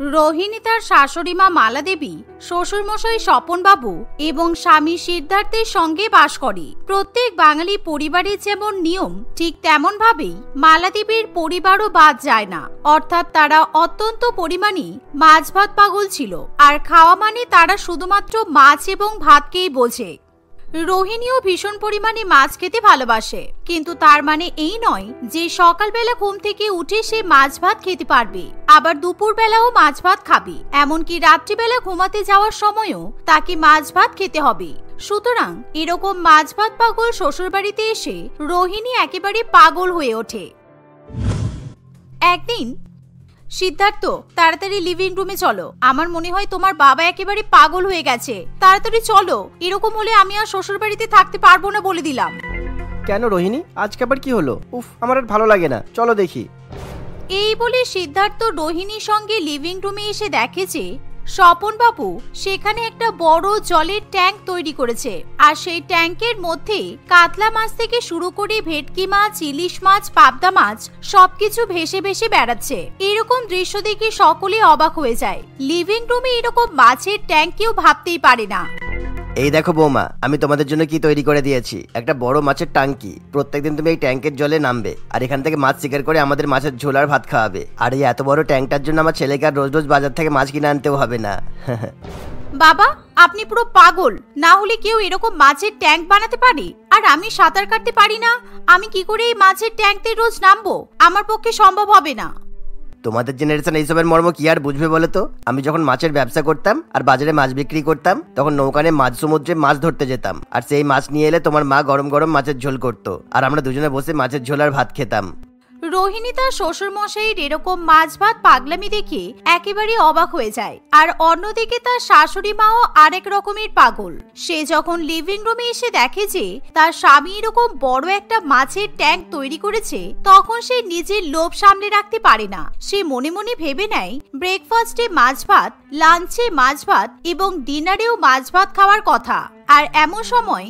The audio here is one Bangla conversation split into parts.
রোহিণী তার শাশুড়ি মা মালা দেবী, শ্বশুরমশাই স্বপনবাবু এবং স্বামী সিদ্ধার্থের সঙ্গে বাস করে। প্রত্যেক বাঙালি পরিবারের যেমন নিয়ম, ঠিক তেমন ভাবেই মালা দেবীর পরিবারও বাদ যায় না। অর্থাৎ তারা অত্যন্ত পরিমাণে মাছ ভাত পাগল ছিল, আর খাওয়া মানে তারা শুধুমাত্র মাছ এবং ভাতকেই বোঝে। রোহিণীও ভীষণ পরিমাণে মাছ খেতে ভালোবাসে, কিন্তু তার মানে এই নয় যে সকালবেলা ঘুম থেকে উঠে সে মাছ ভাত খেতে পারবে, আবার দুপুর বেলাও মাছ ভাত খাবে, এমনকি রাত্রিবেলা ঘুমাতে যাওয়ার সময়ও তাকে মাছ ভাত খেতে হবে। সুতরাং এরকম মাছ ভাত পাগল শ্বশুরবাড়িতে এসে রোহিণী একেবারে পাগল হয়ে ওঠে। একদিন, সিদ্ধার্থ, তাড়াতাড়ি লিভিং রুমে চলো, আমার মনে হয় তোমার বাবা একেবারে পাগল হয়ে গেছে, তাড়াতাড়ি চলো, এরকম হলে আমি আর শ্বশুর বাড়িতে থাকতে পারবো না বলে দিলাম। কেন রোহিণী, আজকে আবার কি হলো? উফ, আমার আর ভালো লাগে না, চলো দেখি। এই বলে সিদ্ধার্থ রোহিণীর সঙ্গে লিভিং রুমে এসে দেখে যে স্বপনবাবু সেখানে একটা বড় জলের ট্যাঙ্ক তৈরি করেছে, আর সেই ট্যাঙ্কের মধ্যে কাতলা মাছ থেকে শুরু করে ভেটকি মাছ, ইলিশ মাছ, পাবদা মাছ সবকিছু ভেসে ভেসে বেড়াচ্ছে। এরকম দৃশ্য দেখে সকলে অবাক হয়ে যায়। লিভিং রুমে এরকম মাছের ট্যাঙ্ক কেউ ভাবতেই পারে না। এই দেখো বৌমা, আমি তোমাদের জন্য কি তৈরি করে দিয়েছি, একটা বড় মাছের ট্যাঙ্কি। প্রত্যেকদিন তুমি এই ট্যাঙ্কের জলে নামবে, আর এখান থেকে মাছ শিকার করে আমাদের মাছের ঝোল আর ভাত খাওয়াবে। আর এই এত বড় ট্যাঙ্কটার জন্য আমার ছেলেকে আর রোজ রোজ বাজার থেকে মাছ কিনে আনতেও হবে না। বাবা, আপনি পুরো পাগল, না হলে কেউ এরকম মাছের ট্যাঙ্ক বানাতে পারে? আর আমি সাঁতার কাটতে পারি না, আমি কি করে এই মাছের ট্যাঙ্কে রোজ নামবো? আমার পক্ষে সম্ভব হবে না। তোমাদের জেনারেশন এইসবের মর্ম কি আর বুঝবে বলো তো? আমি যখন মাছের ব্যবসা করতাম আর বাজারে মাছ বিক্রি করতাম, তখন নৌকানে মাছ সমুদ্রে মাছ ধরতে যেতাম, আর সেই মাছ নিয়ে এলে তোমার মা গরম গরম মাছের ঝোল করতো, আর আমরা দুজনে বসে মাছের ঝোল আর ভাত খেতাম। রোহিণী তার শ্বশুর মশাইয়ের এরকম মাছ ভাত পাগলামি দেখে একেবারে অবাক হয়ে যায়। আর অন্যদিকে তার শাশুড়ি মাও আরেক রকমের পাগল। সে যখন লিভিং রুমে এসে দেখে যে তার স্বামী এরকম বড় একটা মাছের ট্যাঙ্ক তৈরি করেছে, তখন সে নিজের লোভ সামলে রাখতে পারে না। সে মনে মনে ভেবে নেয় ব্রেকফাস্টে মাছ ভাত, লাঞ্চে মাছ ভাত এবং ডিনারেও মাছ ভাত খাওয়ার কথা। আর এমন সময়,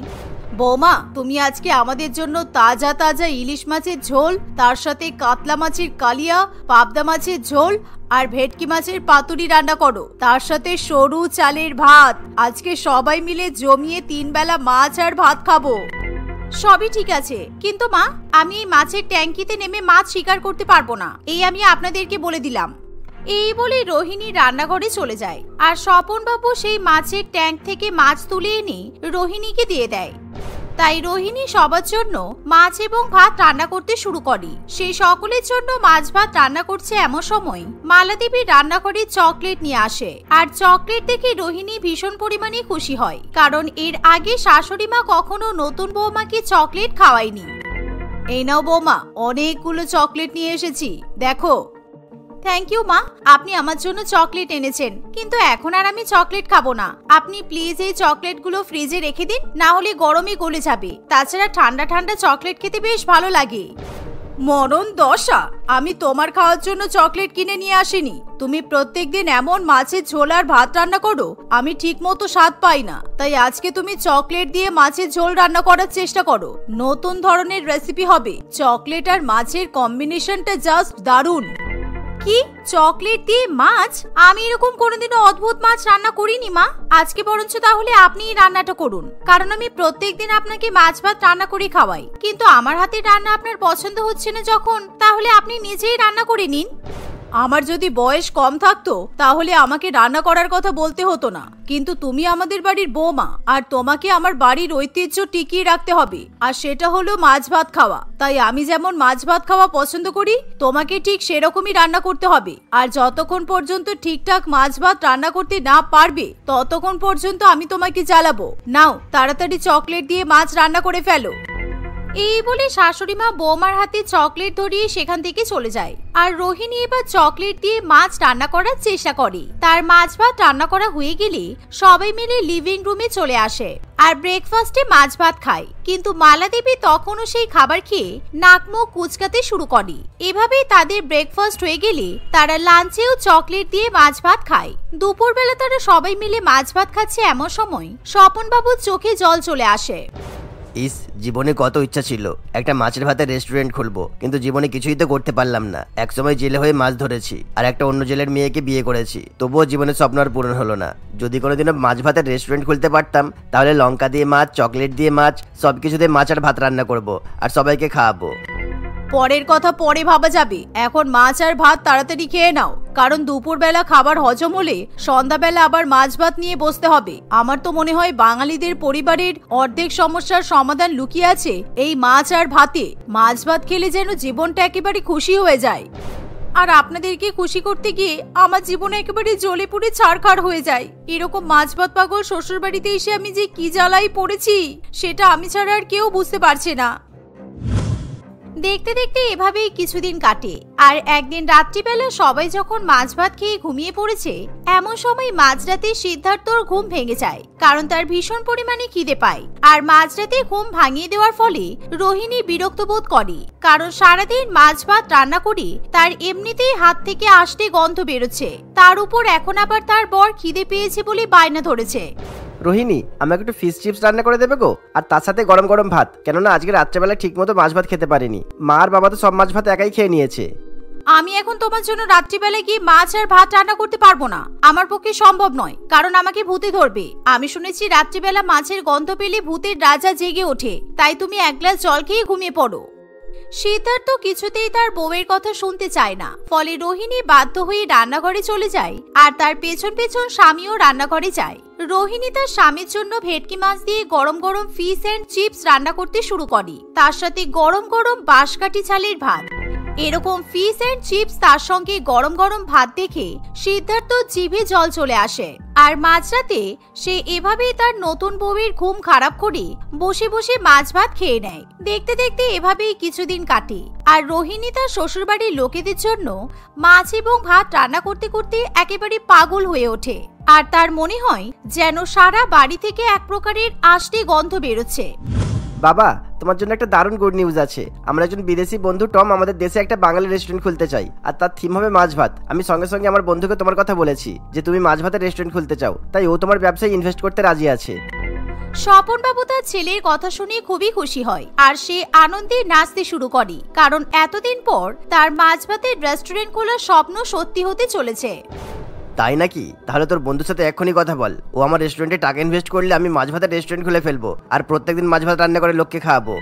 বৌমা, তুমি আজকে আমাদের জন্য তাজা তাজা ইলিশ মাছের ঝোল, তার সাথে কাতলা মাছের কালিয়া, পাবদা মাছের ঝোল আর ভেটকি মাছের পাতুরি রান্না করো, তার সাথে সরু চালের ভাত। আজকে সবাই মিলে জমিয়ে 3 বেলা মাছ আর ভাত খাবো। সবই ঠিক আছে, কিন্তু মা, আমি এই মাছের ট্যাঙ্কিতে নেমে মাছ শিকার করতে পারবো না, এই আমি আপনাদেরকে বলে দিলাম। এই বলে রোহিণী রান্নাঘরে চলে যায়, আর স্বপনবাবু সেই মাছের ট্যাঙ্ক থেকে মাছ তুলে এনে রোহিণীকে দিয়ে দেয়। তাই রোহিণী সবার জন্য মাছ এবং ভাত রান্না করতে শুরু করে। সেই সকলের জন্য মাছ ভাত রান্না করছে এমন সময় মালা দেবী রান্নাঘরে চকলেট নিয়ে আসে। আর চকলেট দেখে রোহিণী ভীষণ পরিমাণে খুশি হয়, কারণ এর আগে শাশুড়ি মা কখনো নতুন বৌমাকে চকলেট খাওয়ায়নি। এই নাও বৌমা, অনেকগুলো চকলেট নিয়ে এসেছি, দেখো। থ্যাংক ইউ মা, আপনি আমার জন্য চকলেট এনেছেন, কিন্তু এখন আর আমি চকলেট খাবো না। আপনি প্লিজ এই চকলেটগুলো ফ্রিজে রেখে দিন, না হলে গরমে গলে যাবে। তাছাড়া ঠান্ডা ঠান্ডা চকলেট খেতে বেশ ভালো লাগে। মরণ দশা, আমি তোমার খাওয়ার জন্য চকলেট কিনে নিয়ে আসিনি। তুমি প্রত্যেকদিন এমন মাছের ঝোল আর ভাত রান্না করো, আমি ঠিক মতো স্বাদ পাই না। তাই আজকে তুমি চকলেট দিয়ে মাছের ঝোল রান্না করার চেষ্টা করো, নতুন ধরনের রেসিপি হবে। চকলেট আর মাছের কম্বিনেশনটা জাস্ট দারুণ। কি, চকলেট দিয়ে মাছ? আমি এরকম কোনোদিনও অদ্ভুত মাছ রান্না করিনি মা। আজকে বরঞ্চ তাহলে আপনিই রান্নাটা করুন, কারণ আমি প্রত্যেকদিন আপনাকে মাছ ভাত রান্না করে খাওয়াই। কিন্তু আমার হাতের রান্না আপনার পছন্দ হচ্ছে না যখন, তাহলে আপনি নিজেই রান্না করে নিন। আমার যদি বয়স কম থাকতো তাহলে আমাকে রান্না করার কথা বলতে হতো না, কিন্তু তুমি আমাদের বাড়ির বৌমা, আর তোমাকে আমার বাড়ির ঐতিহ্য টিকিয়ে রাখতে হবে, আর সেটা হলো মাছ ভাত খাওয়া। তাই আমি যেমন মাছ ভাত খাওয়া পছন্দ করি, তোমাকে ঠিক সেরকমই রান্না করতে হবে। আর যতক্ষণ পর্যন্ত ঠিকঠাক মাছ ভাত রান্না করতে না পারবে, ততক্ষণ পর্যন্ত আমি তোমাকে জ্বালাবো। নাও, তাড়াতাড়ি চকলেট দিয়ে মাছ রান্না করে ফেলো। এই বলে শাশুড়ি মা বৌমার হাতে চকলেট ধরিয়ে সেখান থেকে চলে যায়। আর রোহিণী এবার চকলেট দিয়ে মাছ রান্না করার চেষ্টা করে। তার মাছ ভাত রান্না করা হয়ে গেলে সবাই মিলে লিভিং রুমে চলে আসে আর ব্রেকফাস্টে মাছ ভাত খায়। কিন্তু মালা দেবী তখনও সেই খাবার খেয়ে নাক মুখ কুচকাতে শুরু করে। এভাবেই তাদের ব্রেকফাস্ট হয়ে গেলে তারা লাঞ্চেও চকলেট দিয়ে মাছ ভাত খায়। দুপুরবেলা তারা সবাই মিলে মাছ ভাত খাচ্ছে এমন সময় স্বপনবাবুর চোখে জল চলে আসে। ইস, জীবনে কত ইচ্ছা ছিল একটা মাছের ভাতের রেস্টুরেন্ট খুলবো, কিন্তু জীবনে কিছুই তো করতে পারলাম না। একসময় জেলে হয়ে মাছ ধরেছি আর একটা অন্য জেলের মেয়েকে বিয়ে করেছি, তবুও জীবনের স্বপ্ন আর পূরণ হলো না। যদি কোনোদিনও মাছ ভাতের রেস্টুরেন্ট খুলতে পারতাম, তাহলে লঙ্কা দিয়ে মাছ, চকলেট দিয়ে মাছ, সবকিছুতে মাছ আর ভাত রান্না করব আর সবাইকে খাওয়াবো। পরের কথা পরে ভাবা যাবে, এখন মাছ আর ভাত তাড়াতাড়ি খেয়ে নাও, কারণ দুপুরবেলা খাবার হজম হলে সন্ধ্যাবেলা আবার মাছ ভাত নিয়ে বসতে হবে। আমার তো মনে হয় বাঙালিদের পরিবারের অর্ধেক সমস্যার সমাধান লুকিয়ে আছে এই মাছ আর ভাতে। মাছ ভাত খেলে যেন জীবনটা একেবারে খুশি হয়ে যায়। আর আপনাদেরকে খুশি করতে গিয়ে আমার জীবনে একেবারে জ্বলে পুড়ে ছারখার হয়ে যায়। এরকম মাছ ভাত পাগল শ্বশুর বাড়িতে এসে আমি যে কি জ্বালাই পড়েছি সেটা আমি ছাড়া আর কেউ বুঝতে পারছে না। দেখতে দেখতে এভাবেই কিছুদিন কাটে। আর একদিন রাত্রিবেলা সবাই যখন মাছ ভাত খেয়ে ঘুমিয়ে পড়েছে, এমন সময় মাঝরাতে সিদ্ধার্থর ঘুম ভেঙে যায়, কারণ তার ভীষণ পরিমাণে খিদে পায়। আর মাঝরাতে ঘুম ভাঙিয়ে দেওয়ার ফলে রোহিণী বিরক্ত বোধ করে, কারণ সারাদিন মাছ ভাত রান্না করে তার এমনিতেই হাত থেকে আষ্টে গন্ধ বেরোচ্ছে, তার উপর এখন আবার তার বর খিদে পেয়েছে বলে বায়না ধরেছে। রোহিণী, আমাকে একটু ফিশ চিপস রান্না করে দেবে গো, আর তার সাথে গরম গরম ভাত, কেননা আজকে রাত্রেবেলা ঠিক মতো মাছ ভাত খেতে পারিনি। মা আর বাবা তো সব মাছ ভাত একাই খেয়ে নিয়েছে। আমি এখন তোমার জন্য রাত্রিবেলায় গিয়ে মাছ আর ভাত রান্না করতে পারবো না, আমার পক্ষে সম্ভব নয়, কারণ আমাকে ভূতে ধরবে। আমি শুনেছি রাত্রিবেলা মাছের গন্ধ পেলে ভূতের রাজা জেগে ওঠে, তাই তুমি এক গ্লাস জল খেয়ে ঘুমিয়ে পড়ো। সিদ্ধার্থ কিছুতেই তার বউয়ের কথা শুনতে চায় না, ফলে রোহিণী বাধ্য হয়ে রান্নাঘরে চলে যায়, আর তার পেছন পেছন স্বামীও রান্নাঘরে যায়। রোহিণী তার স্বামীর জন্য ভেটকি মাছ দিয়ে গরম গরম ফিশ এন্ড চিপস রান্না করতে শুরু করে, তার সাথে গরম গরম বাঁশকাঠি চালের ভাত। এরকম ফিশ এন্ড চিপস তার সঙ্গে গরম গরম ভাত দেখে সিদ্ধার্থ জিভে জল চলে আসে। আর মাঝরাতে সে এভাবেই তার নতুন বউয়ের ঘুম খারাপ করে বসে বসে মাছ ভাত খেয়ে নেয়। দেখতে দেখতে এভাবেই কিছুদিন কাটে, আর রোহিণী তার শ্বশুরবাড়ির লোকেদের জন্য মাছ এবং ভাত রান্না করতে করতে একেবারে পাগল হয়ে ওঠে। আর তার মনে হয় যেন সারা বাড়ি থেকে এক প্রকারের আষ্টে গন্ধ বেরোচ্ছে। বাবা, তোমার জন্য একটা দারুণ গুড নিউজ আছে। আমরা একজন বিদেশি বন্ধু টম আমাদের দেশে একটা বাঙালি রেস্টুরেন্ট খুলতে চাই, আর তার থিম হবে মাছ ভাত। আমি সঙ্গে সঙ্গে আমার বন্ধুকে তোমার কথা বলেছি যে তুমি মাছ ভাতের রেস্টুরেন্ট খুলতে চাও, তাই ও তোমার ব্যবসায় ইনভেস্ট করতে রাজি আছে। স্বপন বাবু তার ছেলের কথা শুনে খুবই খুশি হয়, আর সে আনন্দে নাচতে শুরু করে, কারণ এতদিন পর তার মাছ ভাতের রেস্টুরেন্ট খোলার স্বপ্ন সত্যি হতে চলেছে। তাই নাকি? তাহলে তোর বন্ধুর সাথে এক্ষুনি কথা বল। ও আমার রেস্টুরেন্টে টাকা ইনভেস্ট করলে আমি মাছ ভাতের রেস্টুরেন্ট খুলে ফেলবো, আর প্রত্যেকদিন মাছ ভাত রান্না করে লোককে খাওয়াবো।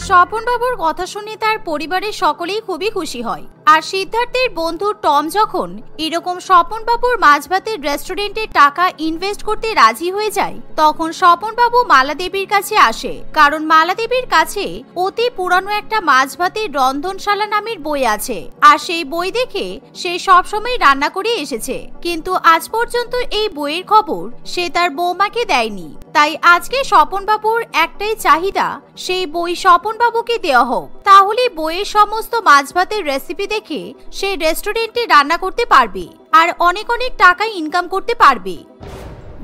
স্বপন বাবুর কথা শুনে তার পরিবারের সকলেই খুবই খুশি হয়। আর সিদ্ধার্থের বন্ধু টম যখন এরকম স্বপন বাবুর মাছ ভাতের রেস্টুরেন্টে টাকা ইনভেস্ট করতে রাজি হয়ে যায়, তখন স্বপন বাবু মালা দেবীর কাছে আসে, কারণ মালা দেবীর কাছে অতি পুরানো একটা মাছ ভাতের রন্ধনশালা নামের বই আছে, আর সেই বই দেখে সে সবসময় রান্না করে এসেছে, কিন্তু আজ পর্যন্ত এই বইয়ের খবর সে তার বৌমাকে দেয়নি। তাই আজকে স্বপন বাবুর একটাই চাহিদা, সেই বই স্বপন বাবুকে দেওয়া হোক, তাহলে বইয়ের সমস্ত মাছ ভাতের রেসিপি দেখে সে রেস্টুরেন্টে রান্না করতে পারবে আর অনেক অনেক টাকা ইনকাম করতে পারবে।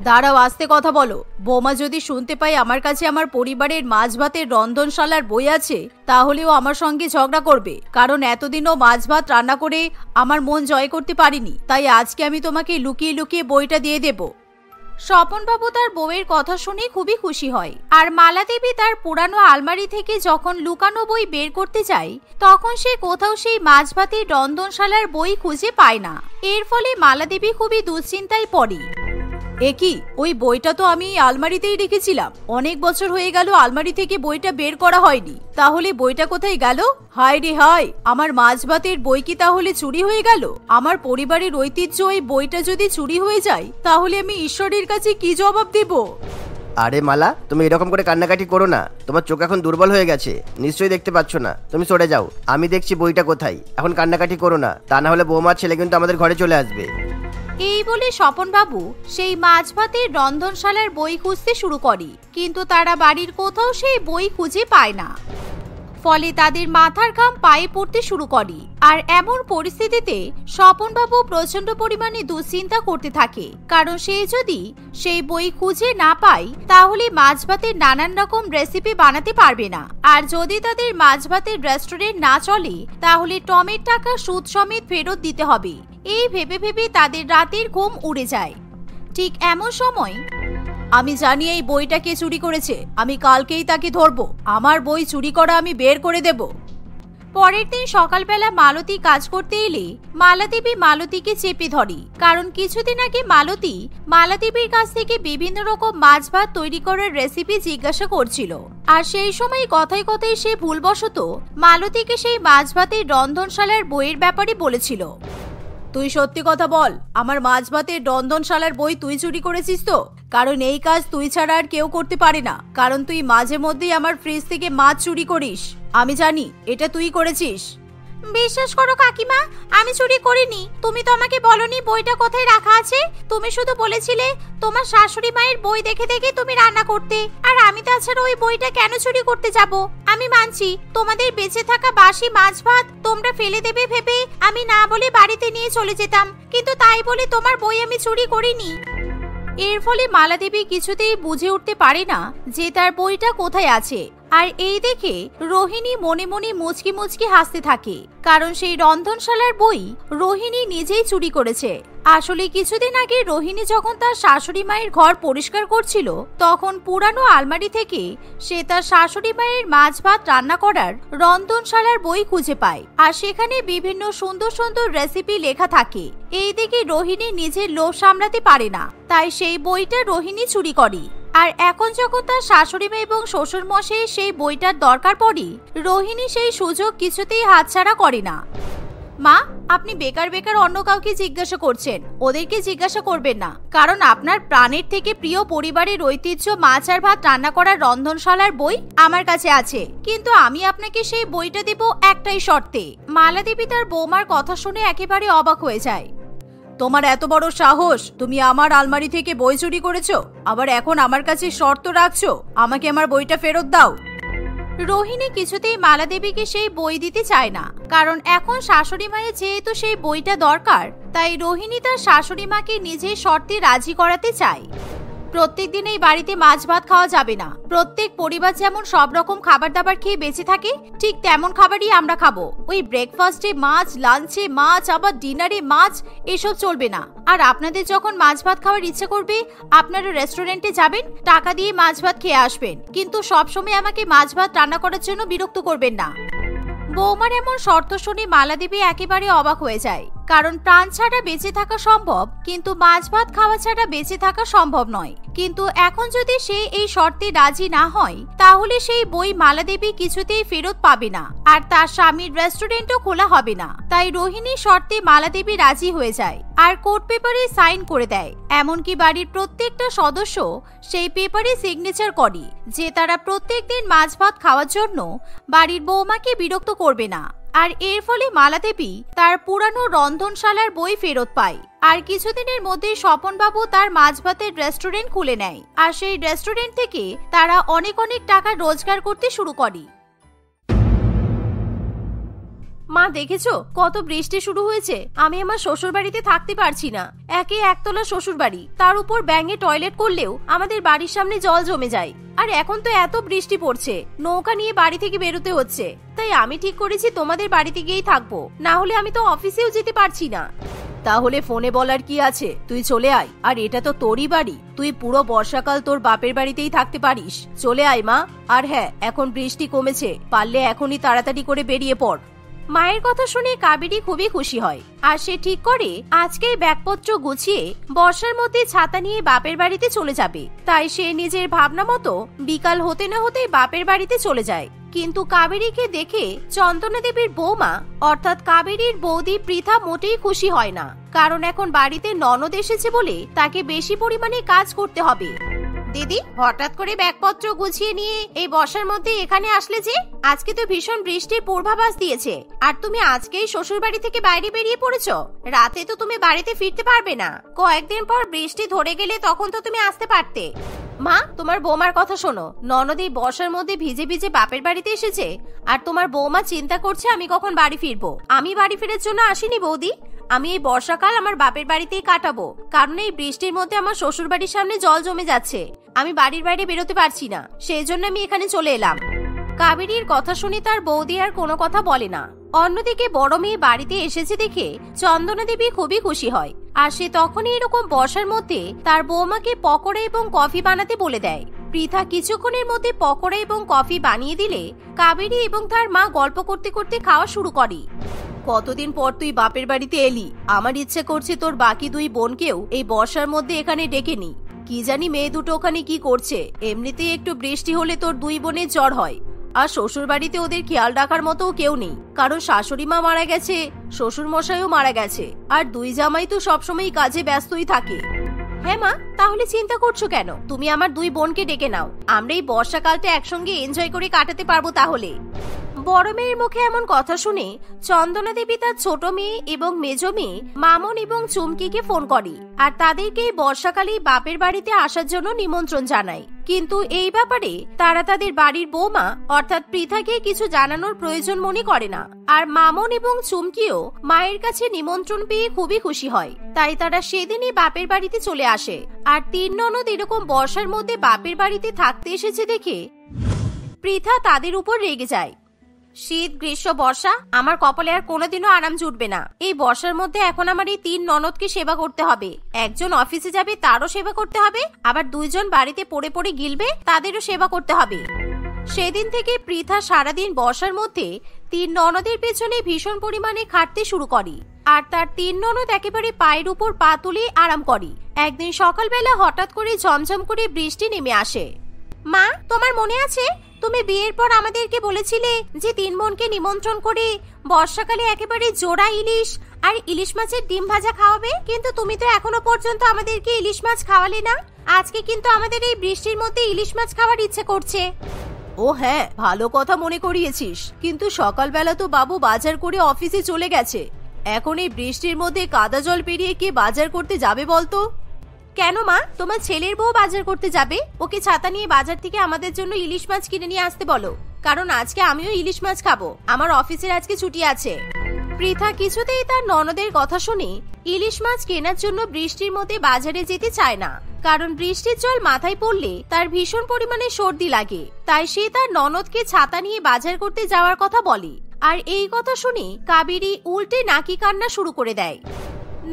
দাঁড়াও, আস্তে কথা বলো। বৌমা যদি শুনতে পাই আমার কাছে আমার পরিবারের মাছ ভাতের রন্ধনশালার বই আছে, তাহলেও আমার সঙ্গে ঝগড়া করবে, কারণ এতদিনও মাছ ভাত রান্না করে আমার মন জয় করতে পারিনি। তাই আজকে আমি তোমাকে লুকিয়ে লুকিয়ে বইটা দিয়ে দেব। স্বপন বাবু তার বউয়ের কথা শুনে খুবই খুশি হয়। আর মালা দেবী তার পুরানো আলমারি থেকে যখন লুকানো বই বের করতে যায়, তখন সে কোথাও সেই মাছ ভাতের রন্ধনশালার বই খুঁজে পায় না। এর ফলে মালা দেবী খুবই দুশ্চিন্তায় পড়ে। একই, ওই বইটা তো আমি আলমারিতেই রেখেছিলাম, অনেক বছর হয়ে গেল আলমারি থেকে বইটা বের করা হয়নি, তাহলে বইটা কোথায় গেল? হায় রে হায়, আমার মাছ ভাতের বই কি তাহলে চুরি হয়ে গেল? আমার পরিবারের ঐতিহ্য এই বইটা যদি চুরি হয়ে যায়, তাহলে আমি ঈশ্বরের কাছে কি জবাব দেব? আরে মালা, তুমি এরকম করে কান্নাকাটি করো না, তোমার চোখ এখন দুর্বল হয়ে গেছে, নিশ্চয়ই দেখতে পাচ্ছ না। তুমি সরে যাও, আমি দেখছি বইটা কোথায়। এখন কান্নাকাটি করো না, তা না হলে বৌমার ছেলে কিন্তু আমাদের ঘরে চলে আসবে। এই বলে স্বপন বাবু সেই মাছ ভাতের রন্ধনশালার বই খুঁজতে শুরু করে, কিন্তু তারা বাড়ির কোথাও সেই বই খুঁজে পায় না। ফলে তাদের মাথার ঘাম পায়ে পড়তে শুরু করে। আর এমন পরিস্থিতিতে স্বপন বাবু প্রচন্ড পরিমাণে দুশ্চিন্তা করতে থাকে, কারণ সে যদি সেই বই খুঁজে না পায়, তাহলে মাছ ভাতের নানান রকম রেসিপি বানাতে পারবে না। আর যদি তাদের মাছ ভাতের রেস্টুরেন্ট না চলে, তাহলে টমের টাকা সুদ সমেত ফেরত দিতে হবে। এই ভেবে ভেবে তাদের রাতের ঘুম উড়ে যায়। ঠিক এমন সময় আমি জানি এই বইটা কে চুরি করেছে। আমি কালকেই তাকে ধরবো। আমার বই চুরি করা আমি বের করে দেব। পরের দিন সকালবেলা মালতী কাজ করতে এলে মালাদেবী মালতীকে চেপে ধরে, কারণ কিছুদিন আগে মালতী মালাদেবীর কাছ থেকে বিভিন্ন রকম মাছ ভাত তৈরি করার রেসিপি জিজ্ঞাসা করছিল। আর সেই সময় কথায় কথায় সে ভুলবশত মালতীকে সেই মাছ ভাতের রন্ধনশালার বইয়ের ব্যাপারে বলেছিল। তুই সত্যি কথা বল, আমার মাছ ভাতের রন্ধনশালার বই তুই চুরি করেছিস তো? কারণ এই কাজ তুই ছাড়া আর কেউ করতে পারে না, কারণ তুই মাঝে মধ্যেই আমার ফ্রিজ থেকে মাছ চুরি করিস। আমি জানি এটা তুই করেছিস। বিশ্বাস করো কাকিমা, আমি চুরি করিনি। তুমি তো আমাকে বলনি বইটা কোথায় রাখা আছে। তুমি শুধু বলেছিলে তোমার শাশুড়ি মায়ের বই দেখে দেখে তুমি রান্না করতে, আর আমি তাছাড়া ওই বইটা কেন চুরি করতে যাব? আমি মানছি তোমাদের বেঁচে থাকা বাসি মাছ ভাত তোমরা ফেলে দেবে ভেবে আমি না বলে বাড়িতে নিয়ে চলে যেতাম, কিন্তু তাই বলে তোমার বই আমি চুরি করিনি। এর ফলে মালাদেবী কিছুতেই বুঝে উঠতে পারে না যে তার বইটা কোথায় আছে। আর এই দেখে রোহিণী মনে মনে মুচকি মুচকি হাসতে থাকে, কারণ সেই রন্ধনশালার বই রোহিণী নিজেই চুরি করেছে। আসলে কিছুদিন আগে রোহিণী যখন তার শাশুড়ি মায়ের ঘর পরিষ্কার করছিল, তখন পুরানো আলমারি থেকে সে তার শাশুড়ি মায়ের মাছ ভাত রান্না করার রন্ধনশালার বই খুঁজে পায়। আর সেখানে বিভিন্ন সুন্দর সুন্দর রেসিপি লেখা থাকে। এই দেখে রোহিণী নিজের লোভ সামলাতে পারে না, তাই সেই বইটা রোহিণী চুরি করে। আর এখন যখন তার শাশুড়ি মা এবং শ্বশুর মশাই সেই বইটার দরকার পড়ে, রোহিণী সেই সুযোগ কিছুতেই হাতছাড়া করে না। মা, আপনি বেকার বেকার অন্য কাউকে জিজ্ঞাসা করছেন, ওদেরকে জিজ্ঞাসা করবেন না, কারণ আপনার প্রাণের থেকে প্রিয় পরিবারের ঐতিহ্য মাছ আর ভাত রান্না করার রন্ধনশালার বই আমার কাছে আছে, কিন্তু আমি আপনাকে সেই বইটা দেব একটাই শর্তে। মালাদেবী তার বৌমার কথা শুনে একেবারে অবাক হয়ে যায়। তোমার এত বড় সাহস, তুমি আমার আলমারি থেকে বই চুরি করেছো, আবার এখন আমার কাছে শর্ত রাখছো আমাকে আমার বইটা ফেরত দাও। রোহিণী কিছুতেই মালাদেবীকে সেই বই দিতে চায় না, কারণ এখন শাশুড়ি মায়ের যেহেতু সেই বইটা দরকার, তাই রোহিণী তার শাশুড়ি মাকে নিজের শর্তে রাজি করাতে চায়। প্রত্যেক দিন এই বাড়িতে মাছ ভাত খাওয়া যাবে না। প্রত্যেক পরিবার যেমন সব রকম খাবার দাবার খেয়ে বেঁচে থাকে, ঠিক তেমন খাবারই আমরা খাবো। ওই ব্রেকফাস্টে মাছ, লাঞ্চে মাছ, আবার ডিনারে মাছ, এসব চলবে না। আর আপনাদের যখন মাছ ভাত খাওয়ার ইচ্ছে করবে, আপনারা রেস্টুরেন্টে যাবেন, টাকা দিয়ে মাছ ভাত খেয়ে আসবেন, কিন্তু সবসময় আমাকে মাছ ভাত রান্না করার জন্য বিরক্ত করবেন না। বৌমার এমন শর্ত শুনে মালাদেবী একেবারে অবাক হয়ে যায়, কারণ প্রাণ ছাড়া বেঁচে থাকা সম্ভব, কিন্তু মাছ ভাত খাওয়া ছাড়া বেঁচে থাকা সম্ভব নয়। কিন্তু এখন যদি সে এই শর্তে রাজি না হয়, তাহলে সেই বই মালাদেবী কিছুতেই ফেরত পাবে না, আর তার স্বামীর রেস্টুরেন্টও খোলা হবে না। তাই রোহিণীর শর্তে মালাদেবী রাজি হয়ে যায় আর কোর্ট পেপারে সাইন করে দেয়। এমনকি বাড়ির প্রত্যেকটা সদস্য সেই পেপারে সিগনেচার করে যে তারা প্রত্যেকদিন মাছ ভাত খাওয়ার জন্য বাড়ির বৌমাকে বিরক্ত করবে না। আর এর ফলে মালাদেবী তার পুরানো রন্ধনশালার বই ফেরত পায়। আর কিছুদিনের মধ্যে স্বপনবাবু তার মাছ ভাতের রেস্টুরেন্ট খুলে নেয়, আর সেই রেস্টুরেন্ট থেকে তারা অনেক অনেক টাকা রোজগার করতে শুরু করে। মা, দেখেছো কত বৃষ্টি শুরু হয়েছে? আমি আমার শ্বশুর বাড়িতে থাকতে পারছি না। একে একতলা শ্বশুর বাড়ি, তার উপর ব্যাঙে টয়লেট করলেও আমাদের বাড়ির সামনে জল জমে যায়। আর এখন তো এত বৃষ্টি পড়ছে, নৌকা নিয়ে বাড়ি থেকে বেরোতে হচ্ছে। তাই আমি ঠিক করেছি তোমাদের বাড়িতে গিয়েই থাকবো, না হলে আমি তো অফিসেও যেতে পারছি না। তাহলে ফোনে বলার কি আছে, তুই চলে আয়। আর এটা তো তোরই বাড়ি, তুই পুরো বর্ষাকাল তোর বাপের বাড়িতেই থাকতে পারিস। চলে আয় মা। আর হ্যাঁ, এখন বৃষ্টি কমেছে, পারলে এখনই তাড়াতাড়ি করে বেরিয়ে পড়। মায়ের কথা শুনে কাবেরী খুবই খুশি হয়, আর সে ঠিক করে আজকেই ব্যাগপত্র গুছিয়ে বর্ষার মধ্যে ছাতা নিয়ে বাপের বাড়িতে চলে যাবে। তাই সে নিজের ভাবনা মতো বিকাল হতে না হতে বাপের বাড়িতে চলে যায়। কিন্তু কাবেরীকে দেখে চন্দনা দেবীর বৌমা অর্থাৎ কাবেরীর বৌদি পৃথা মোটেই খুশি হয় না, কারণ এখন বাড়িতে ননদ এসেছে বলে তাকে বেশি পরিমাণে কাজ করতে হবে। দিদি, হঠাৎ করে ব্যাগপত্র গুছিয়ে নিয়ে এই বর্ষার মধ্যে এখানে আসলে যে? আজকে তো ভীষণ বৃষ্টির পূর্বাভাস দিয়েছে, আর তুমি আজকেই শ্বশুর বাড়ি থেকে বাইরে বেরিয়ে পড়েছো। রাতে তো তুমি বাড়িতে ফিরতে পারবে না, কয়েকদিন পর বৃষ্টি ধরে গেলে তখন তো তুমি আসতে পারতে। মা, তোমার বৌমার কথা শোনো। ননদ এই বর্ষার মধ্যে ভিজে ভিজে বাপের বাড়িতে এসেছে, আর তোমার বৌমা চিন্তা করছে আমি কখন বাড়ি ফিরবো। আমি বাড়ি ফেরার জন্য আসিনি বৌদি, আমি এই বর্ষাকাল আমার বাপের বাড়িতেই কাটাবো, কারণ এই বৃষ্টির মধ্যে আমার শ্বশুর বাড়ির সামনে জল জমে যাচ্ছে। আমি বাড়ির বাইরে বেরোতে পারছি না, সেই জন্য আমি এখানে চলে এলাম। কাবেরীর কথা শুনে তার বৌদি আর কোনো কথা বলে না। অন্যদিকে বড় মেয়ে বাড়িতে এসেছে দেখে চন্দনা দেবী খুবই খুশি হয়, আর সে তখনই এরকম বর্ষার মধ্যে তার বৌমাকে পকোড়া এবং কফি বানাতে বলে দেয়। পৃথা কিছুক্ষণের মধ্যে পকোড়া এবং কফি বানিয়ে দিলে কাবেরী এবং তার মা গল্প করতে করতে খাওয়া শুরু করে। কতদিন পর তুই বাপের বাড়িতে এলি, আমার ইচ্ছে করছে তোর বাকি দুই বোনকেও এই বর্ষার মধ্যে এখানে ডেকে নি। কি জানি মেয়ে দুটো ওখানে কি করছে, এমনিতেই একটু বৃষ্টি হলে তোর দুই বোনের জ্বর হয়। আর শ্বশুর বাড়িতে ওদের খেয়াল রাখার মতো কেউ নেই, কারণ শাশুড়ি মা মারা গেছে, শ্বশুর মশাইও মারা গেছে, আর দুই জামাই তো সবসময় কাজে ব্যস্তই থাকে। হ্যাঁ মা, তাহলে চিন্তা করছো কেন? তুমি আমার দুই বোনকে ডেকে নাও, আমরা এই বর্ষাকালটা একসঙ্গে এনজয় করে কাটাতে পারবো তাহলে। বড় মেয়ের মুখে এমন কথা শুনে চন্দনা দেবী তার ছোট মেয়ে এবং মেজ মেয়ে মামন এবং চুমকিকে ফোন করে, আর তাদেরকে বর্ষাকালেই বাপের বাড়িতে আসার জন্য নিমন্ত্রণ জানায়। কিন্তু এই ব্যাপারে তারা তাদের বাড়ির বৌমা অর্থাৎ পৃথাকে কিছু জানানোর প্রয়োজন মনে করে না। আর মামন এবং চুমকিও মায়ের কাছে নিমন্ত্রণ পেয়ে খুবই খুশি হয়, তাই তারা সেদিনই বাপের বাড়িতে চলে আসে। আর তিন ননদ এরকম বর্ষার মধ্যে বাপের বাড়িতে থাকতে এসেছে দেখে পৃথা তাদের উপর রেগে যায়। শীত, গ্রীষ্ম, বর্ষা, আমার কপালে আর কোনোদিনও আরাম জুটবে না। এই বর্ষার মধ্যে এখন আমার এই তিন ননদকে সেবা করতে হবে। একজন অফিসে যাবে, তারও সেবা করতে হবে, আবার দুইজন বাড়িতে পড়ে পড়ে গিলবে, তাদেরও সেবা করতে হবে। সেদিন থেকে পৃথা সারাদিন বর্ষার মধ্যে তিন ননদের পেছনে ভীষণ পরিমাণে খাটতে শুরু করে, আর তার তিন ননদ একেবারে পায়ের উপর পা তুলে আরাম করে। একদিন সকালবেলা হঠাৎ করে ঝমঝম করে বৃষ্টি নেমে আসে। মা, তোমার মনে আছে তুমি বিয়ের পর আমাদেরকে বলেছিলে যে তিন বোনকে নিমন্ত্রণ করে বর্ষাকালে একেবারে জোড়া ইলিশ আর ইলিশ মাছের ডিম ভাজা খাওয়াবে? কিন্তু তুমি তো এখনো পর্যন্ত আমাদেরকে ইলিশ মাছ খাওয়ালে না। আজকে কিন্তু আমাদের এই বৃষ্টির মধ্যে ইলিশ মাছ খাওয়ার ইচ্ছে করছে। ও হ্যাঁ, ভালো কথা মনে করিয়েছিস, কিন্তু সকালবেলা তো বাবু বাজার করে অফিসে চলে গেছে। এখন এই বৃষ্টির মধ্যে কাদা জল পেরিয়ে কে বাজার করতে যাবে বলতো? কেন মা, তোমার ছেলের বউ বাজার করতে যাবে, ওকে ছাতা নিয়ে বাজার থেকে আমাদের জন্য ইলিশ মাছ কিনে নিয়ে আসতে বলো, কারণ আজকে আমিও ইলিশ মাছ খাবো, আমার অফিসের আজকে ছুটি আছে। পৃথা কিছুতেই তার ননদের কথা শুনে ইলিশ মাছ কেনার জন্য বৃষ্টির মধ্যে বাজারে যেতে চায় না, কারণ বৃষ্টির জল মাথায় পড়লে তার ভীষণ পরিমাণে সর্দি লাগে। তাই সে তার ননদকে ছাতা নিয়ে বাজার করতে যাওয়ার কথা বলে। আর এই কথা শুনে কাবেরী উল্টে নাকি কান্না শুরু করে দেয়।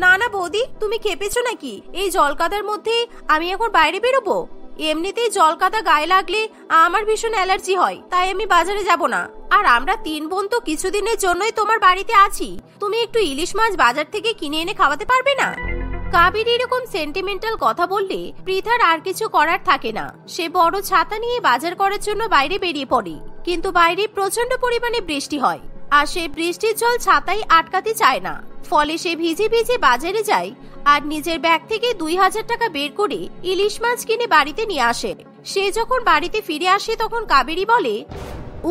না না বৌদি, তুমি খেপেছো নাকি? এই জলকাদার মধ্যে আমি এখন বাইরে বেরোবো? এমনিতেই জলকাদা গায়ে লাগলে আমার ভীষণ অ্যালার্জি হয়, তাই আমি বাজারে যাব না। আর আমরা তিন বোন তো কিছুদিনের জন্যই তোমার বাড়িতে আছি, তুমি একটু ইলিশ মাছ বাজার থেকে কিনে এনে খাওয়াতে পারবে না? কাবেরী এরকম সেন্টিমেন্টাল কথা বললে পৃথার আর কিছু করার থাকে না। সে বড় ছাতা নিয়ে বাজার করার জন্য বাইরে বেরিয়ে পড়ে, কিন্তু বাইরে প্রচন্ড পরিমাণে বৃষ্টি হয়, আর সে বৃষ্টির জল ছাতায় আটকাতে চায় না। ফলে সে ভিজে ভিজে বাজারে যায় আর নিজের ব্যাগ থেকে 2000 টাকা বের করে ইলিশ মাছ কিনে বাড়িতে নিয়ে আসে। সে যখন বাড়িতে ফিরে আসে তখন কাবেরী বলে,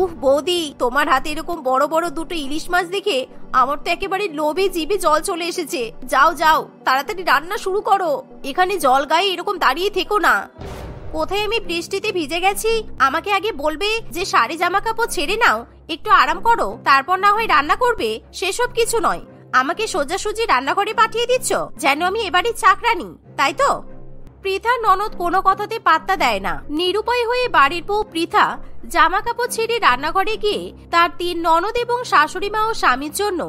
উহ বৌদি, তোমার হাতে এরকম বড় বড় দুটো ইলিশ মাছ দেখে আমার তো একেবারে লোভে জিভে জল চলে এসেছে। যাও যাও, তাড়াতাড়ি রান্না শুরু করো, এখানে জল গায়ে এরকম দাঁড়িয়ে থেকো না। কোথায় আমি বৃষ্টিতে ভিজে গেছি, আমাকে আগে বলবে যে শাড়ি জামা কাপড় ছেড়ে নাও, একটু আরাম করো, তারপর না হয় রান্না করবে। সেসব কিছু নয়, আমাকে সোজাসুজি রান্নাঘরে পাঠিয়ে দিচ্ছ যেন আমি এবারই চাকরানি, তাই তো? পৃথার ননদ কোনো কথাতে পাত্তা দেয় না। নিরুপায় হয়ে বাড়ির বউ পৃথা জামা কাপড় ছেড়ে রান্নাঘরে গিয়ে তার তিন ননদ এবং শাশুড়ি মা ও স্বামীর জন্য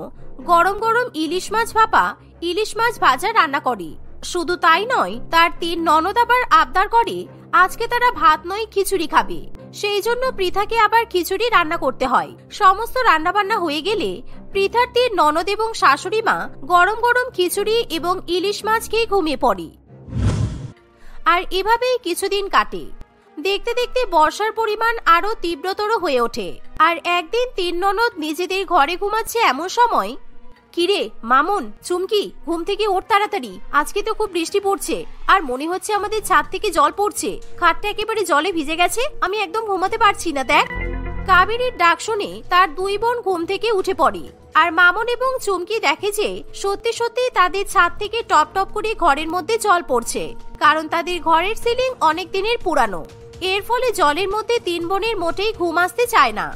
গরম গরম ইলিশ মাছ ভাপা, ইলিশ মাছ ভাজা রান্না করে। শুধু তাই নয়, তার তিন ননদ আবার আবদার করে আজকে তারা ভাত নয় খিচুড়ি খাবে। সেই জন্য পৃথাকে আবার খিচুড়ি রান্না করতে হয়। সমস্ত রান্না বান্না হয়ে গেলে পৃথার তিন ননদ এবং শাশুড়ি মা গরম গরম খিচুড়ি এবং ইলিশ মাছ খেয়ে ঘুমিয়ে পড়ে। আর এভাবেই কিছুদিন কাটে। দেখতে দেখতে বর্ষার পরিমাণ আরো তীব্রতর হয়ে ওঠে। আর একদিন তিন ননদ নিজেদের ঘরে ঘুমাচ্ছে এমন সময়, কিরে মামুন, চুমকি, ঘুম থেকে ওঠ তাড়াতাড়ি, আজকে তো খুব বৃষ্টি পড়ছে, আর মনে হচ্ছে আমাদের ছাদ থেকে জল পড়ছে, খাটটা একেবারে জলে ভিজে গেছে, আমি একদম ঘুমাতে পারছি না। দেখ। কাবেরীর ডাক শুনে তার দুই বোন ঘুম থেকে উঠে পড়ে, আর মামুন এবং চুমকি দেখে যে সত্যি সত্যি তাদের ছাদ থেকে টপ টপ করে ঘরের মধ্যে জল পড়ছে, কারণ তাদের ঘরের সিলিং অনেক দিনের পুরানো। এর ফলে জলের মধ্যে তিন বোনের মোটেই ঘুম আসতে চায় না।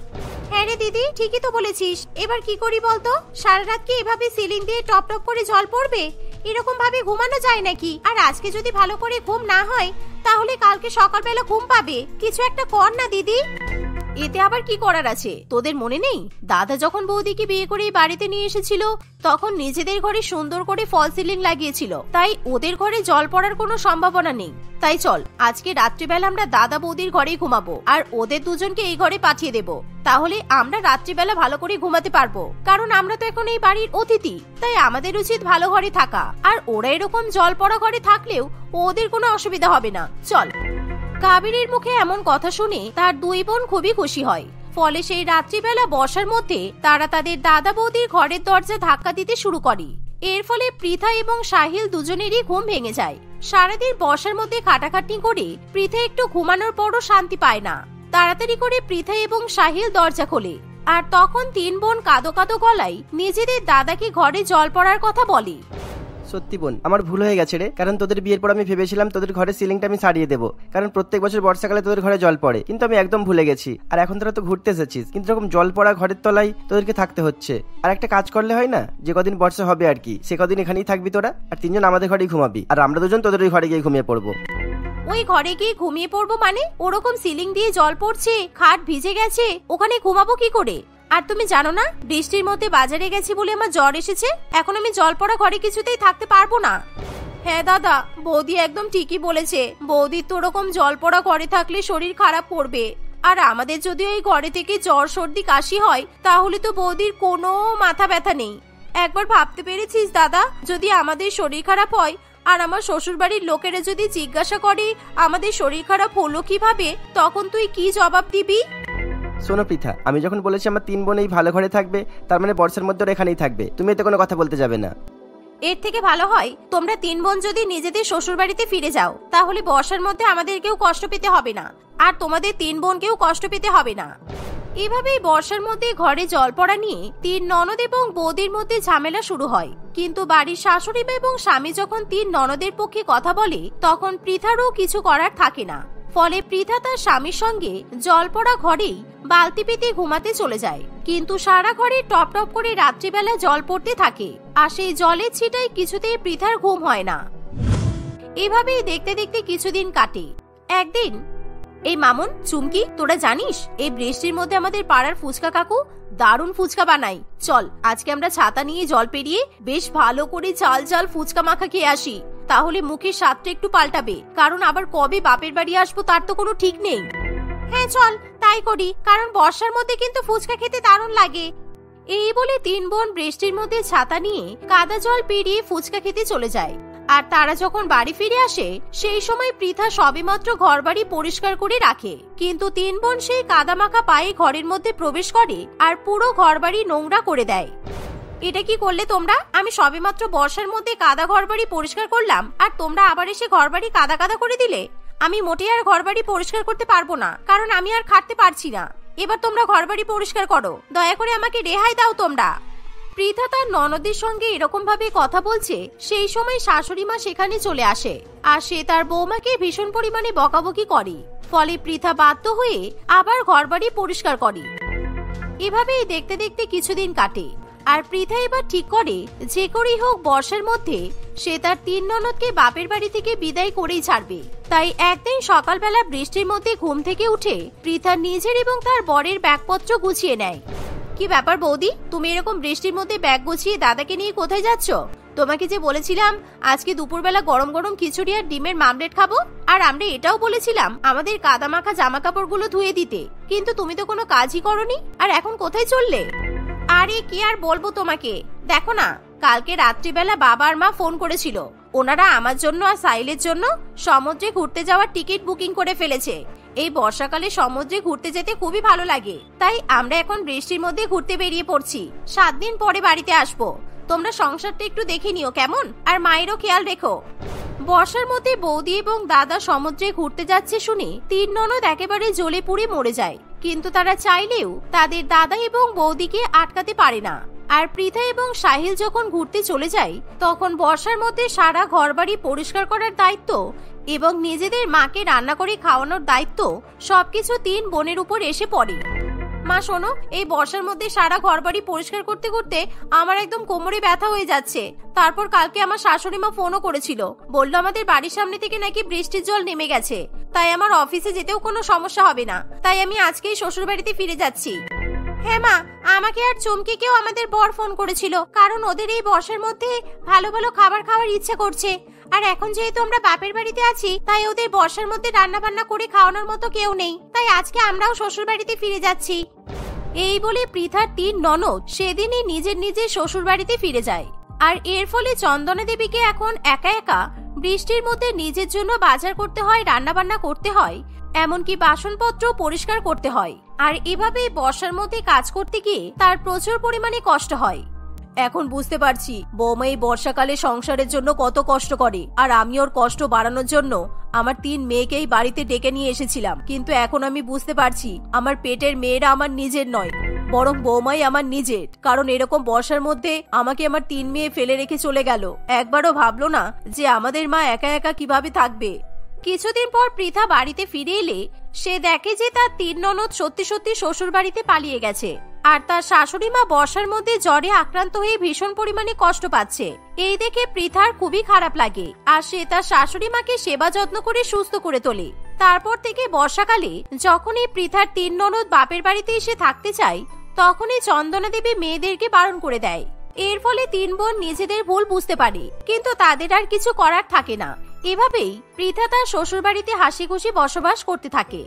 হ্যাঁ রে দিদি, ঠিকই তো বলেছিস, এবার কি করি বলতো? সারা রাত কি এভাবে সিলিং দিয়ে টপ টপ করে জল পড়বে? এরকম ভাবে ঘুমানো যায় নাকি? আর আজকে যদি ভালো করে ঘুম না হয় তাহলে কালকে সকালবেলা ঘুম পাবে। কিছু একটা কর না দিদি। এতে আবার কি করার আছে? তোদের মনে নেই দাদা যখন বৌদিকে বিয়ে করে বাড়িতে নিয়ে এসেছিল তখন নিজেদের ঘরে সুন্দর করে ফল সিলিং লাগিয়েছিল, তাই ওদের ঘরে জল পড়ার কোনো সম্ভাবনা নেই। তাই চল আজকে রাত্রিবেলা আমরা দাদা বৌদির ঘরেই ঘুমাবো আর ওদের দুজনকে এই ঘরে পাঠিয়ে দেব। তাহলে আমরা রাত্রিবেলা ভালো করে ঘুমাতে পারবো, কারণ আমরা তো এখন এই বাড়ির অতিথি, তাই আমাদের উচিত ভালো ঘরে থাকা। আর ওরা এরকম জল পড়া ঘরে থাকলেও ওদের কোনো অসুবিধা হবে না। চল। কাবেরীর মুখে এমন কথা শুনে তার দুই বোন খুবই খুশি হয়। ফলে সেই রাত্রিবেলা বর্ষার মধ্যে তারা তাদের দাদা বৌদির ঘরের দরজা ধাক্কা দিতে শুরু করে। এর ফলে পৃথা এবং সাহিল দুজনেরই ঘুম ভেঙে যায়। সারাদিন বর্ষার মধ্যে খাটাখাটনি করে পৃথা একটু ঘুমানোর পরও শান্তি পায় না। তাড়াতাড়ি করে পৃথা এবং সাহিল দরজা খোলে, আর তখন তিন বোন কাঁদো কাঁদো গলায় নিজেদের দাদাকে ঘরে জল পড়ার কথা বলে। সত্যি বোন, আমার ভুল হয়ে গেছে রে। কারণ তোদের বিয়ের পর আমি ভেবেছিলাম তোদের ঘরের সিলিংটা আমি সারিয়ে দেবো, কারণ প্রত্যেক বছর বর্ষাকালে তোদের ঘরে জল পড়ে, কিন্তু আমি একদম ভুলে গেছি। আর এখন তোরা তো ঘুরতে এসেছিস, কিন্তু এরকম জল পড়া ঘরের তলায় তোদেরকে থাকতে হচ্ছে। আর একটা কাজ করলে হয় না, যে কদিন বর্ষা হবে আর কি, সে কদিন এখানেই থাকবি তোরা, আর তিনজন আমাদের ঘরেই ঘুমাবি, আর আমরা দুজন তোদের ওই ঘরে গিয়ে ঘুমিয়ে পড়বো। ওই ঘরে গিয়ে ঘুমিয়ে পড়বো মানে? ওরকম সিলিং দিয়ে জল পড়ছে, খাট ভিজে গেছে, ওখানে ঘুমাবো কি করে? আর তুমি জানো না বৃষ্টির মধ্যে বাজারে গেছি বলে আমার জ্বর এসেছে, এখন আমি জল পড়া ঘরে কিছুতেই থাকতে পারবো না। হ্যাঁ দাদা, বৌদি একদম ঠিকই বলেছে। বৌদির তো ওরকম জল পড়া ঘরে থাকলে শরীর খারাপ করবে, আর আমাদের যদি ওই ঘরে থেকে জ্বর সর্দি কাশি হয় তাহলে তো বৌদির কোনো মাথা ব্যথা নেই। একবার ভাবতে পেরেছিস দাদা, যদি আমাদের শরীর খারাপ হয় আর আমার শ্বশুর বাড়ির লোকেরা যদি জিজ্ঞাসা করে আমাদের শরীর খারাপ হলো কিভাবে, তখন তুই কি জবাব দিবি? শোনো পৃথা, আমি যখন বলেছি আমার তিন বোন এই ভালো ঘরে থাকবে, তার মানে বর্ষার মধ্যে ওরা এখানেই থাকবে, তুমি এতে কোনো কথা বলতে যাবে না। এর থেকে ভালো হয় তোমরা তিন বোন যদি নিজেদের শ্বশুর বাড়িতে ফিরে যাও, তাহলে বর্ষার মধ্যে আমাদেরকেও কষ্ট পেতে হবে না, আর তোমাদের তিন বোনকেও কষ্ট পেতে হবে না। এভাবেই বর্ষার মধ্যে ঘরে জল পড়া নিয়ে তিন ননদ এবং বৌদির মধ্যে ঝামেলা শুরু হয়। কিন্তু বাড়ির শাশুড়ি এবং স্বামী যখন তিন ননদের পক্ষে কথা বলে, তখন পৃথারও কিছু করার থাকে না। ফলে পৃথা তার স্বামীর সঙ্গে জল পড়া ঘরেই বালতি পেতে ঘুমাতে চলে যায়। কিন্তু সারা ঘরে টপ টপ করে রাত্রিবেলা জল পড়তে থাকে, আর সেই জলের ছিটায় কিছুতেই পৃথার ঘুম হয় না। এভাবেই দেখতে দেখতে কিছুদিন কাটে। একদিন, এই মামুন, চুমকি, তোরা জানিস এই বৃষ্টির মধ্যে আমাদের পাড়ার ফুচকা কাকু দারুণ ফুচকা বানাই। চল আজকে আমরা ছাতা নিয়ে জল পেরিয়ে বেশ ভালো করে ঝাল ঝাল ফুচকা মাখা খেয়ে আসি, তাহলে মুখের স্বাদটা একটু পাল্টাবে, কারণ আবার কবে বাপের বাড়ি আসবো তার তো কোনো ঠিক নেই। হ্যাঁ চল তাই করি, কারণ বর্ষার মধ্যে কিন্তু ফুচকা খেতে দারুণ লাগে। এই বলে তিন বোন বৃষ্টির মধ্যে ছাতা নিয়ে কাদা জল পেরিয়ে ফুচকা খেতে চলে যায়। আর তারা যখন বাড়ি ফিরে আসে, সেই সময় পৃথা সবেমাত্র ঘর বাড়ি পরিষ্কার করে রাখে, কিন্তু তিন বোন সেই কাদামাখা পায়ে ঘরের মধ্যে প্রবেশ করে আর পুরো ঘর বাড়ি নোংরা করে দেয়। এটা কি করলে তোমরা? আমি সবেমাত্র বর্ষার মধ্যে কাদা ঘর বাড়ি পরিষ্কার করলাম, আর তোমরা আবার এসে ঘর বাড়ি কাদা কাদা করে দিলে। আমি মোটেই আর ঘর বাড়ি পরিষ্কার করতে পারবো না, কারণ আমি আর খাটতে পারছি না। এবার তোমরা ঘর বাড়ি পরিষ্কার করো, দয়া করে আমাকে রেহাই দাও তোমরা। পৃথা তার ননদের সঙ্গে এরকম ভাবে কথা বলছে, সেই সময় শাশুড়ি মা সেখানে চলে আসে, আর সে তার বৌমাকে ভীষণ পরিমাণে বকাবকি করে। ফলে পৃথা বাধ্য হয়ে আবার ঘরবাড়ি পরিষ্কার করে। এভাবেই দেখতে দেখতে কিছুদিন কাটে, আর পৃথা এবার ঠিক করে যে করেই হোক বর্ষার মধ্যে সে তার তিন ননদকে বাপের বাড়ি থেকে বিদায় করেই ছাড়বে। তাই একদিন সকালবেলা বৃষ্টির মধ্যে ঘুম থেকে উঠে পৃথা নিজের এবং তার বরের ব্যাগপত্র গুছিয়ে নেয়। কি ব্যাপার বৌদি, তুমি এরকম বৃষ্টির মধ্যে ব্যাগ গুছিয়ে দাদাকে নিয়ে কোথায় যাচ্ছ? তোমাকে যে বলেছিলাম আজকে দুপুরবেলা গরম গরম খিচুড়ি আর ডিমের মামলেট খাবো, আর আমরা এটাও বলেছিলাম আমাদের কাদামাখা জামা কাপড়গুলো ধুয়ে দিতে, কিন্তু তুমি তো কোনো কাজই করনি। আর এখন কোথায় চললে? আরে কি আর বলবো তোমাকে, দেখো না কালকে রাত্রিবেলা বাবা আর মা ফোন করেছিল, ওনারা আমার জন্য আর সাইলের জন্য সমুদ্রে ঘুরতে যাওয়ার টিকিট বুকিং করে ফেলেছে। এই বর্ষাকালে সমুদ্রে ঘুরতে যেতে খুবই ভালো লাগে, তাই আমরা এখন বৃষ্টির মধ্যে ঘুরতে বেরিয়ে পড়ছি। 7 দিন পরে বাড়িতে আসবো, তোমরা সংসারটা একটু দেখে নিও কেমন, আর মায়েরও খেয়াল রেখো। বর্ষার মধ্যে বৌদি এবং দাদা সমুদ্রে ঘুরতে যাচ্ছে শুনে তিন ননদ একেবারে জ্বলে পুড়ে মরে যায়, কিন্তু তারা চাইলেও তাদের দাদা এবং বৌদিকে আটকাতে পারে না। আর পৃথা এবং সাহিল যখন ঘুরতে চলে যায়, তখন বর্ষার মধ্যে সারা ঘরবাড়ি পরিষ্কার করার দায়িত্ব এবং নিজেদের মাকে রান্না করে খাওয়ানোর দায়িত্ব সবকিছু তিন বোনের উপর এসে পড়ে। মা শোনো, এই বর্ষার মধ্যে সারা ঘর বাড়ি পরিষ্কার করতে করতে আমার একদম কোমরে ব্যথা হয়ে যাচ্ছে। তারপর কালকে আমার শাশুড়ি মা ফোনও করেছিল, বললো আমাদের বাড়ির সামনে থেকে নাকি বৃষ্টির জল নেমে গেছে, তাই আমার অফিসে যেতেও কোনো সমস্যা হবে না। তাই আমি আজকেই শ্বশুর বাড়িতে ফিরে যাচ্ছি। হ্যাঁ মা, আমাকে আর চমকিকেও আমাদের বর ফোন করেছিল, কারণ ওদের এই বর্ষার মধ্যে ভালো ভালো খাবার খাওয়ার ইচ্ছা করছে। আর এখন যেহেতু আমরা বাপের বাড়িতে আছি, তাই ওদের বর্ষার মধ্যে রান্না বান্না করে খাওয়ানোর মতো কেউ নেই, তাই আজকে আমরাও শ্বশুর বাড়িতে ফিরে যাচ্ছি। এই বলে পৃথার 3 ননদ সেদিনই নিজের শ্বশুর বাড়িতে ফিরে যায়। আর এর ফলে চন্দনা দেবীকে এখন একা একা বৃষ্টির মধ্যে নিজের জন্য বাজার করতে হয়, রান্না বান্না করতে হয়, এমনকি বাসনপত্র পরিষ্কার করতে হয়। আর এভাবে বর্ষার মধ্যে কাজ করতে গিয়ে তার প্রচুর পরিমাণে কষ্ট হয়। এখন বুঝতে পারছি বৌমা এই বর্ষাকালে সংসারের জন্য কত কষ্ট করে, আর আমি ওর কষ্ট বাড়ানোর জন্য আমার 3 মেয়েকেই বাড়িতে ডেকে নিয়ে এসেছিলাম। কিন্তু এখন আমি বুঝতে পারছি আমার পেটের মেয়েরা আমার নিজের নয়, বরং বৌমাই আমার নিজের। কারণ এরকম বর্ষার মধ্যে আমাকে আমার 3 মেয়ে ফেলে রেখে চলে গেল, একবারও ভাবলো না যে আমাদের মা একা একা কিভাবে থাকবে। কিছুদিন পর পৃথা বাড়িতে ফিরে এলে সে দেখে যে তার 3 ননদ সত্যি সত্যি শ্বশুর বাড়িতে পালিয়ে গেছে, আর তার শাশুড়ি মা বর্ষার মধ্যে জ্বরে আক্রান্ত হয়ে ভীষণ পরিমাণে কষ্ট পাচ্ছে। এই দেখে পৃথার খুবই খারাপ লাগে, আর সে তার শাশুড়ি মাকে সেবা যত্ন করে সুস্থ করে তোলে। তারপর থেকে বর্ষাকালে যখনই পৃথার 3 ননদ বাপের বাড়িতে এসে থাকতে চায়, তখনই চন্দনা দেবী মেয়েদেরকে বারণ করে দেয়। এর ফলে 3 বোন নিজেদের ভুল বুঝতে পারে, কিন্তু তাদের আর কিছু করার থাকে না। এভাবেই পৃথা তার শ্বশুর বাড়িতে হাসি খুশি বসবাস করতে থাকে।